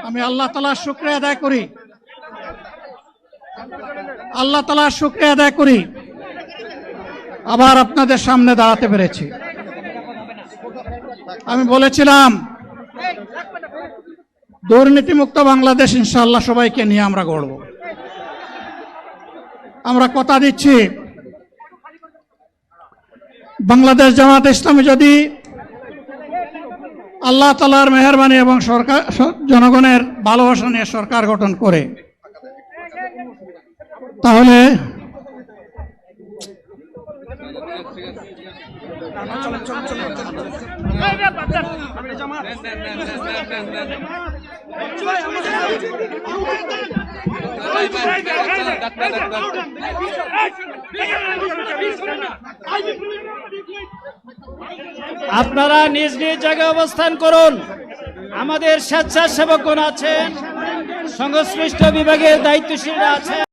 আমি আল্লাহ তাআলার শুকরিয়া আদায় করি, আল্লাহ তাআলার শুকরিয়া আদায় করি আবার আপনাদের সামনে দাঁড়াতে পেরেছি। আমি বলেছিলাম দুর্নীতিমুক্ত বাংলাদেশ ইনশাআল্লাহ সবাইকে নিয়ে আমরা গড়ব। আমরা কথা দিচ্ছি বাংলাদেশ জামাত ইসলামী যদি আল্লাহ তাআলার মেহেরবানি এবং সরকার জনগণের ভালোবাসা নিয়ে সরকার গঠন করে, তাহলে আপনারা নিজ নিজ জায়গায় অবস্থান করুন। আমাদের স্বেচ্ছাসেবকগণ আছেন, সংশ্লিষ্ট বিভাগের দায়িত্বশীলরা আছেন।